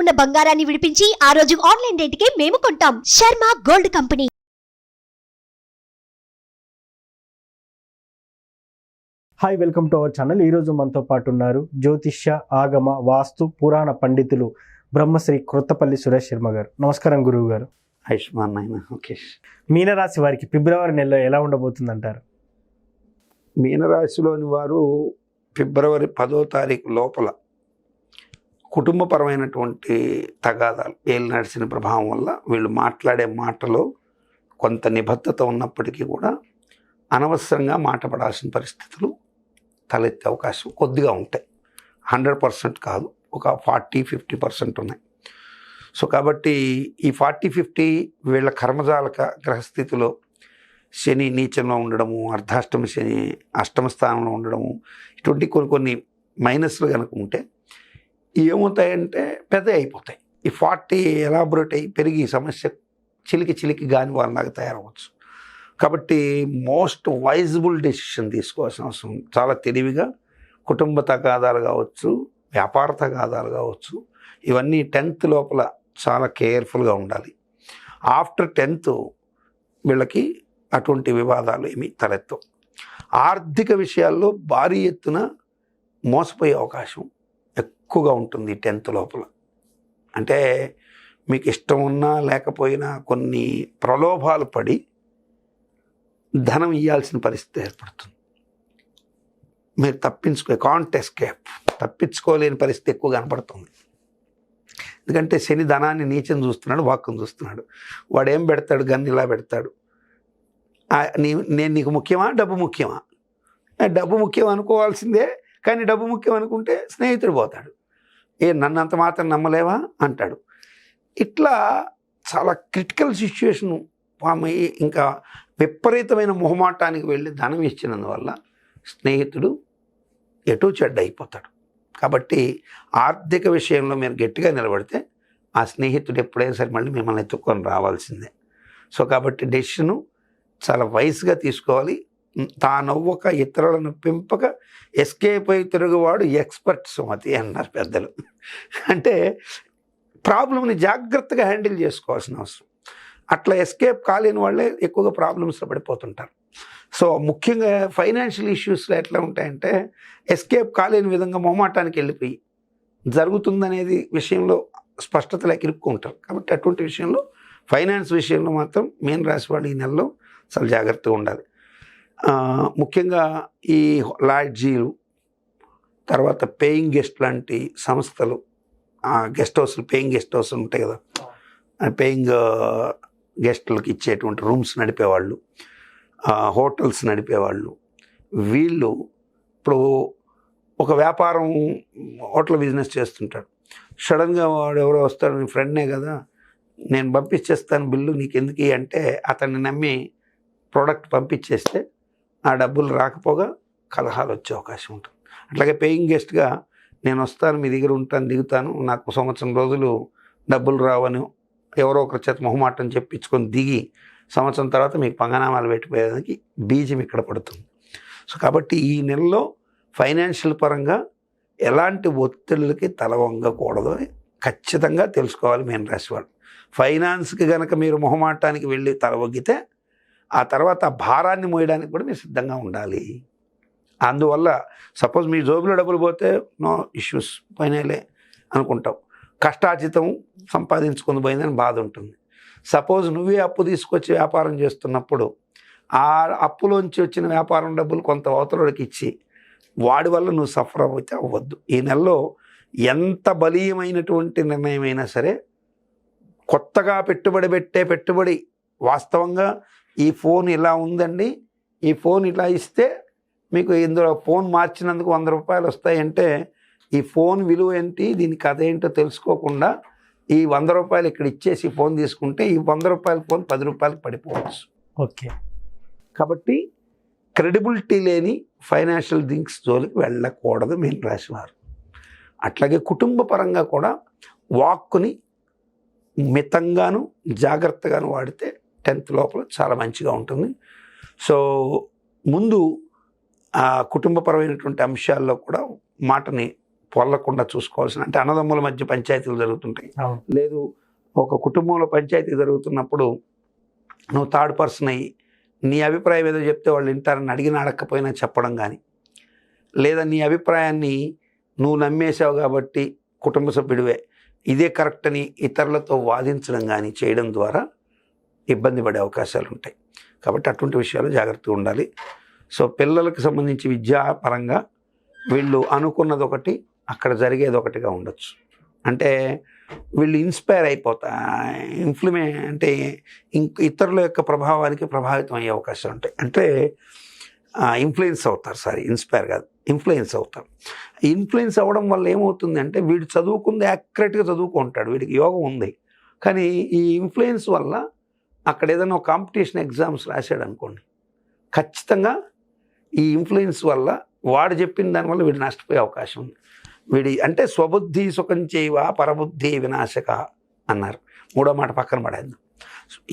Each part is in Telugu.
ఉన్న బంగారాన్ని విడిపించి ఆ రోజు ఆన్లైన్ రేటుకే మేము కొంటాం. Sharma gold company. Hi, welcome to our channel. ఈరోజు మనతో పాటు ఉన్నారు జ్యోతిష్య, ఆగమ, వాస్తు, పురాణ పండితులు బ్రహ్మశ్రీ క్రొత్తపల్లి సురేష్ శర్మ గారు. నమస్కారం గురువు గారు. ఆయుష్మాన్ నాయన. ఓకే. మీనరాశి వారికి ఫిబ్రవరి నెలలో ఎలా ఉండబోతుంది అంటారు? మీనరాశిలోని వారు ఫిబ్రవరి 10వ తారీఖు లోపల కుటుంబపరమైనటువంటి తగాదాలు, ఏళ్ళు నడిచిన ప్రభావం వల్ల వీళ్ళు మాట్లాడే మాటలో కొంత నిబద్ధత ఉన్నప్పటికీ కూడా అనవసరంగా మాట పడాల్సిన పరిస్థితులు తలెత్తే అవకాశం కొద్దిగా ఉంటాయి. 100% కాదు, ఒక 40-50% ఉన్నాయి. సో కాబట్టి ఈ 40-50 వీళ్ళ కర్మజాలక గ్రహస్థితిలో శని నీచంలో ఉండడము, అర్ధాష్టమ శని అష్టమ స్థానంలో ఉండడము, ఇటువంటి కొన్ని మైనస్లు కనుక ఉంటే ఏమవుతాయంటే పెద్ద అయిపోతాయి. ఈ 40 ఎలాబొరేట్ అయ్యి పెరిగి సమస్య చిలికి గాని వాళ్ళలాగా తయారవచ్చు. కాబట్టి మోస్ట్ వైజబుల్ డెసిషన్ తీసుకోవాల్సిన అవసరం. చాలా తెలివిగా కుటుంబ తగాదాలు కావచ్చు, వ్యాపార తగాదాలు కావచ్చు, ఇవన్నీ 10th లోపల చాలా కేర్ఫుల్గా ఉండాలి. ఆఫ్టర్ 10th వీళ్ళకి అటువంటి వివాదాలు ఏమీ తలెత్తవు. ఆర్థిక విషయాల్లో భారీ ఎత్తున మోసపోయే అవకాశం ఎక్కువగా ఉంటుంది 10th లోపల. అంటే మీకు ఇష్టం ఉన్నా లేకపోయినా కొన్ని ప్రలోభాలు పడి ధనం ఇవ్వాల్సిన పరిస్థితి ఏర్పడుతుంది. మీరు తప్పించుకోలేని పరిస్థితి ఎక్కువ కనపడుతుంది. ఎందుకంటే శని ధనాన్ని నీచం చూస్తున్నాడు, వాక్కును చూస్తున్నాడు. వాడు ఏం పెడతాడు? గన్ను ఇలా పెడతాడు. నేను నీకు ముఖ్యమా, డబ్బు ముఖ్యమా? డబ్బు ముఖ్యం అనుకోవాల్సిందే, కానీ డబ్బు ముఖ్యం అనుకుంటే స్నేహితుడు పోతాడు. నన్ను అంత మాత్రం నమ్మలేవా అంటాడు. ఇట్లా చాలా క్రిటికల్ సిచ్యువేషన్ ఇంకా విపరీతమైన మొహమాటానికి వెళ్ళి ధనం ఇచ్చినందువల్ల స్నేహితుడు ఎటు చెడ్డ అయిపోతాడు. కాబట్టి ఆర్థిక విషయంలో మీరు గట్టిగా నిలబడితే ఆ స్నేహితుడు ఎప్పుడైనా సరే మళ్ళీ మిమ్మల్ని ఎత్తుక్కొని రావాల్సిందే. సో కాబట్టి డెసిషను చాలా వైస్గా తీసుకోవాలి. తానవ్వక ఇతరులను పెంపక ఎస్కేప్ అయి తిరుగువాడు ఎక్స్పర్ట్ సుమతి అన్నారు పెద్దలు. అంటే ప్రాబ్లంని జాగ్రత్తగా హ్యాండిల్ చేసుకోవాల్సిన అవసరం. అట్లా ఎస్కేప్ కాలేని వాళ్ళే ఎక్కువగా ప్రాబ్లమ్స్లో పడిపోతుంటారు. సో ముఖ్యంగా ఫైనాన్షియల్ ఇష్యూస్లో ఎట్లా ఉంటాయంటే ఎస్కేప్ కాలేని విధంగా మొహమాటానికి వెళ్ళిపోయి జరుగుతుందనేది విషయంలో స్పష్టత లేక ఇరుక్కుంటారు. కాబట్టి అటువంటి విషయంలో ఫైనాన్స్ విషయంలో మాత్రం మీన రాశి వాళ్ళు ఈ నెలలో చాలా జాగ్రత్తగా ఉండాలి. ముఖ్యంగా ఈ లాడ్జీలు, తర్వాత పేయింగ్ గెస్ట్ లాంటి సంస్థలు, గెస్ట్ హౌస్లు, పేయింగ్ గెస్ట్ హౌస్లు ఉంటాయి కదా, పేయింగ్ గెస్టులకు ఇచ్చేటువంటి రూమ్స్ నడిపేవాళ్ళు, హోటల్స్ నడిపేవాళ్ళు, వీళ్ళు ఇప్పుడు ఒక వ్యాపారం హోటల్ బిజినెస్ చేస్తుంటాడు. సడన్గా వాడు ఎవరో వస్తాడు, నీ ఫ్రెండ్నే కదా, నేను పంపించేస్తాను బిల్లు నీకు ఎందుకు అంటే అతన్ని నమ్మి ప్రోడక్ట్ పంపించేస్తే ఆ డబ్బులు రాకపోగా కలహాలు వచ్చే అవకాశం ఉంటుంది. అట్లాగే పేయింగ్ గెస్ట్గా నేను వస్తాను, మీ దగ్గర ఉంటాను, దిగుతాను, నాకు సంవత్సరం రోజులు డబ్బులు రావని ఎవరో ఒకరి చేత మొహమాటం చెప్పించుకొని దిగి సంవత్సరం తర్వాత మీకు పంగనామాలు పెట్టిపోయేదానికి బీజం ఇక్కడ పడుతుంది. సో కాబట్టి ఈ నెలలో ఫైనాన్షియల్ పరంగా ఎలాంటి ఒత్తిళ్ళకి తల వంగకూడదు అని ఖచ్చితంగా తెలుసుకోవాలి మీన రాశి వాళ్ళు. ఫైనాన్స్కి కనుక మీరు మొహమాటానికి వెళ్ళి తల వగ్గితే ఆ తర్వాత ఆ భారాన్ని మోయడానికి కూడా మీరు సిద్ధంగా ఉండాలి. అందువల్ల సపోజ్ మీ జోబులో డబ్బులు పోతే నో ఇష్యూస్, పోయినాలే అనుకుంటావు. కష్టార్జితం సంపాదించుకొని పోయిందని బాధ ఉంటుంది. సపోజ్ నువ్వే అప్పు తీసుకొచ్చి వ్యాపారం చేస్తున్నప్పుడు ఆ అప్పులోంచి వచ్చిన వ్యాపారం డబ్బులు కొంత అవతలకి ఇచ్చి వాడి వల్ల నువ్వు సఫర్ అయితే అవ్వద్దు. ఈ నెలలో ఎంత బలీయమైనటువంటి నిర్ణయం అయినా సరే, కొత్తగా పెట్టుబడి వాస్తవంగా ఈ ఫోన్ ఇలా ఉందండి, ఈ ఫోన్ ఇలా ఇస్తే మీకు ఇందులో ఫోన్ మార్చినందుకు 100 రూపాయలు వస్తాయంటే ఈ ఫోన్ విలువ ఏంటి, దీని కథ ఏంటో తెలుసుకోకుండా ఈ 100 రూపాయలు ఇక్కడ ఇచ్చేసి ఫోన్ తీసుకుంటే ఈ 100 రూపాయల ఫోన్ 10 రూపాయలకు పడిపోవచ్చు. ఓకే. కాబట్టి క్రెడిబిలిటీ లేని ఫైనాన్షియల్ థింగ్స్ జోలికి వెళ్ళకూడదు మీన రాశి వారు. అట్లాగే కుటుంబ పరంగా కూడా వాక్కుని మితంగాను జాగ్రత్తగాను వాడితే 10th లోపల చాలా మంచిగా ఉంటుంది. సో ముందు ఆ కుటుంబపరమైనటువంటి అంశాల్లో కూడా మాటని పొల్లకుండా చూసుకోవాల్సిన, అంటే అన్నదమ్ముల మధ్య పంచాయతీలు జరుగుతుంటాయి, అవును. లేదు ఒక కుటుంబంలో పంచాయతీ జరుగుతున్నప్పుడు నువ్వు థర్డ్ పర్సన్ అయ్యి నీ అభిప్రాయం ఏదో చెప్తే వాళ్ళు వింటారని అడిగిన అడగకపోయినా చెప్పడం కానీ, లేదా నీ అభిప్రాయాన్ని నువ్వు నమ్మేశావు కాబట్టి కుటుంబ సభ్యుడివే ఇదే కరెక్ట్ అని ఇతరులతో వాదించడం కానీ చేయడం ద్వారా ఇబ్బంది పడే అవకాశాలు ఉంటాయి. కాబట్టి అటువంటి విషయాలు జాగ్రత్తగా ఉండాలి. సో పిల్లలకు సంబంధించి విద్యాపరంగా వీళ్ళు అనుకున్నది ఒకటి, అక్కడ జరిగేది ఒకటిగా ఉండొచ్చు. అంటే వీళ్ళు ఇన్స్పైర్ అయిపోతా అంటే ఇతరుల యొక్క ప్రభావానికి ప్రభావితం అయ్యే అవకాశాలు ఉంటాయి. అంటే ఇన్ఫ్లుయెన్స్ అవుతారు, ఇన్స్పైర్ కాదు, ఇన్ఫ్లుయెన్స్ అవుతారు. ఇన్ఫ్లుయెన్స్ అవ్వడం వల్ల ఏమవుతుంది అంటే వీడు చదువుకుంది యాక్యురేట్గా చదువుకుంటాడు, వీడికి యోగం ఉంది, కానీ ఈ ఇన్ఫ్లుయెన్స్ వల్ల అక్కడ ఏదైనా ఒక కాంపిటీషన్ ఎగ్జామ్స్ రాశాడు అనుకోండి, ఖచ్చితంగా ఈ ఇన్ఫ్లుయెన్స్ వల్ల వాడు చెప్పిన దానివల్ల వీడు నష్టపోయే అవకాశం ఉంది. వీడి అంటే స్వబుద్ధి సుఖం చేయవా పరబుద్ధి వినాశక అన్నారు, మూడో మాట పక్కన పడేద్దాం.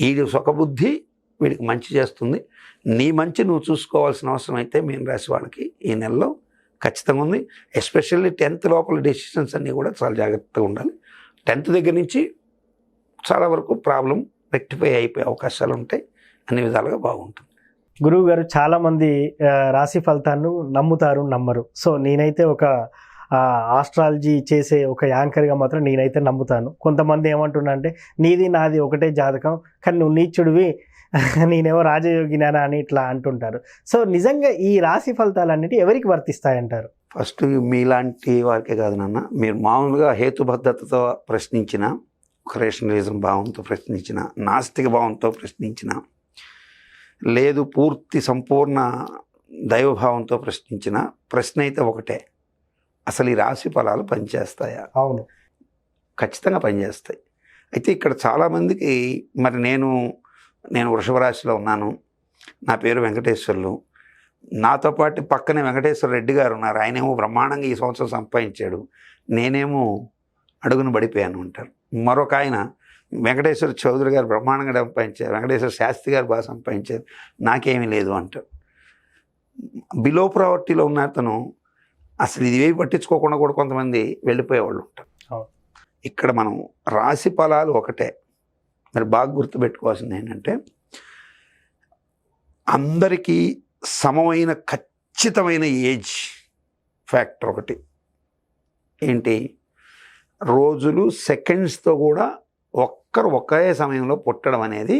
ఈ సుఖబుద్ధి వీడికి మంచి చేస్తుంది. నీ మంచి నువ్వు చూసుకోవాల్సిన అవసరం అయితే మీన రాశి వాళ్ళకి ఈ నెలలో ఖచ్చితంగా ఉంది. ఎస్పెషల్లీ 10th లోపల డెసిషన్స్ అన్నీ కూడా చాలా జాగ్రత్తగా ఉండాలి. 10th దగ్గర నుంచి చాలా వరకు ప్రాబ్లం రెక్టిఫై అయిపోయే అవకాశాలు ఉంటాయి, అన్ని విధాలుగా బాగుంటుంది. గురువు గారు, చాలామంది రాశి ఫలితాన్ని నమ్ముతారు, నమ్మరు. సో నేనైతే ఒక ఆస్ట్రాలజీ చేసే ఒక యాంకర్గా మాత్రం నేనైతే నమ్ముతాను. కొంతమంది ఏమంటున్నా అంటే నీది నాది ఒకటే జాతకం, కానీ నువ్వు నీచుడివి, నేనేమో రాజయోగినానా అని ఇట్లా అంటుంటారు. సో నిజంగా ఈ రాశి ఫలితాలన్నిటి ఎవరికి వర్తిస్తాయంటారు? ఫస్ట్ మీలాంటి వారికే కాదు నాన్న, మీరు మామూలుగా హేతుబద్ధతతో ప్రశ్నించిన, ఒక రేషనలిజం భావంతో ప్రశ్నించిన, నాస్తిక భావంతో ప్రశ్నించిన, లేదు పూర్తి సంపూర్ణ దైవభావంతో ప్రశ్నించిన ప్రశ్న అయితే ఒకటే, అసలు ఈ రాశి ఫలాలు పనిచేస్తాయా? అవును, ఖచ్చితంగా పనిచేస్తాయి. అయితే ఇక్కడ చాలామందికి మరి నేను వృషభ రాశిలో ఉన్నాను, నా పేరు వెంకటేశ్వర్లు, నాతో పాటు పక్కనే వెంకటేశ్వర రెడ్డి గారు ఉన్నారు, ఆయనేమో బ్రహ్మాండంగా ఈ సంవత్సరం సంపాదించాడు, నేనేమో అడుగును పడిపోయాను అంటారు. మరొక ఆయన వెంకటేశ్వర చౌదరి గారు బ్రహ్మాండంగా సంపాదించారు, వెంకటేశ్వర శాస్త్రి గారు బాగా సంపాదించారు, నాకేమీ లేదు అంటారు. బిలో ప్రావర్టీలో ఉన్న అతను అసలు ఇది ఏవి పట్టించుకోకుండా కూడా కొంతమంది వెళ్ళిపోయేవాళ్ళు ఉంటారు. ఇక్కడ మనం రాశి ఫలాలు ఒకటే, మరి బాగా గుర్తుపెట్టుకోవాల్సింది ఏంటంటే అందరికీ సమమైన ఖచ్చితమైన ఏజ్ ఫ్యాక్టర్ ఒకటి ఏంటి, రోజులు సెకండ్స్తో కూడా ఒకే సమయంలో పుట్టడం అనేది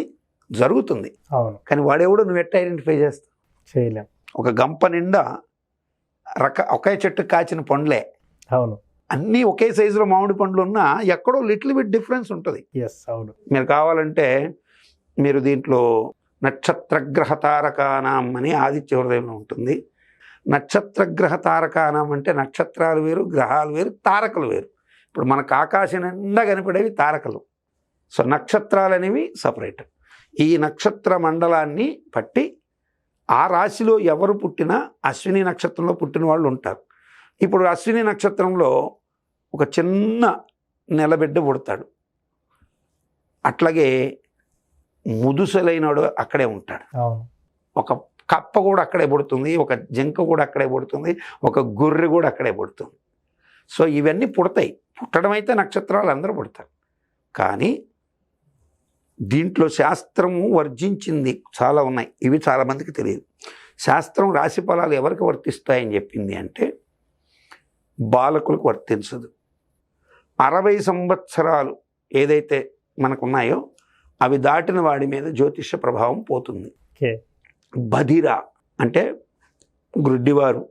జరుగుతుంది. అవును, కానీ వాడెవడో నువ్వు ఎట్లా ఐడెంటిఫై చేస్తావు? చేయలేం. ఒక గంప నిండా ఒకే చెట్టు కాచిన పండ్లే, అవును, అన్నీ ఒకే సైజులో మామిడి పండ్లు ఉన్నా ఎక్కడో లిటిల్ బిట్ డిఫరెన్స్ ఉంటుంది. అవును. మీరు కావాలంటే మీరు దీంట్లో నక్షత్రగ్రహ తారకానాం అని ఆదిత్య హృదయంలో ఉంటుంది. నక్షత్రగ్రహ తారకానాం అంటే నక్షత్రాలు వేరు, గ్రహాలు వేరు, తారకలు వేరు. ఇప్పుడు మనకు ఆకాశం నిండా కనిపడేవి తారకలు, సో నక్షత్రాలు అనేవి సపరేట్. ఈ నక్షత్ర మండలాన్ని పట్టి ఆ రాశిలో ఎవరు పుట్టినా అశ్విని నక్షత్రంలో పుట్టిన వాళ్ళు ఉంటారు. ఇప్పుడు అశ్విని నక్షత్రంలో ఒక చిన్న నెలబిడ్డ పుడతాడు, అట్లాగే ముదుసలైనడు అక్కడే ఉంటాడు, ఒక కప్ప కూడా అక్కడే పుడుతుంది, ఒక జింక కూడా అక్కడే పుడుతుంది, ఒక గొర్రె కూడా అక్కడే పుడుతుంది. సో ఇవన్నీ పుడతాయి, పుట్టడం అయితే నక్షత్రాలు అందరూ పుడతారు. కానీ దీంట్లో శాస్త్రము వర్జించింది చాలా ఉన్నాయి, ఇవి చాలామందికి తెలియదు. శాస్త్రం రాశి ఫలాలు ఎవరికి వర్తిస్తాయని చెప్పింది అంటే బాలకులకు వర్తించదు. 60 సంవత్సరాలు ఏదైతే మనకున్నాయో అవి దాటిన వాడి మీద జ్యోతిష ప్రభావం పోతుంది. బధిర అంటే గ్రుడ్డివారు,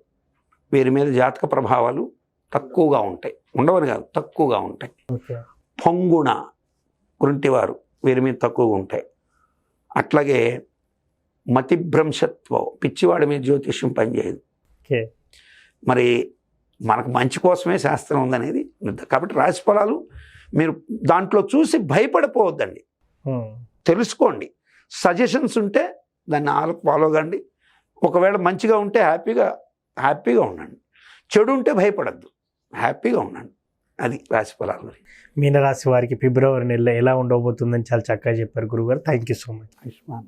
వీరి మీద జాతక ప్రభావాలు తక్కువగా ఉంటాయి, ఉండవని కాదు తక్కువగా ఉంటాయి. పొంగుణ గుంటివారు, వీరి మీద తక్కువగా ఉంటాయి. అట్లాగే మతిభ్రంశత్వం, పిచ్చివాడి మీద జ్యోతిష్యం పనిచేయదు. మరి మనకు మంచి కోసమే శాస్త్రం ఉందనేది. కాబట్టి రాశి ఫలాలు మీరు దాంట్లో చూసి భయపడిపోవద్దండి, తెలుసుకోండి. సజెషన్స్ ఉంటే దాన్ని ఫాలో కండి. ఒకవేళ మంచిగా ఉంటే హ్యాపీగా ఉండండి, చెడు ఉంటే భయపడద్దు, హ్యాపీగా ఉండండి. అది రాశి ఫలాలు. మీనరాశి వారికి ఫిబ్రవరి నెలలో ఎలా ఉండబోతుందని చాలా చక్కగా చెప్పారు గురుగారు. Thank you so much. Ayushman.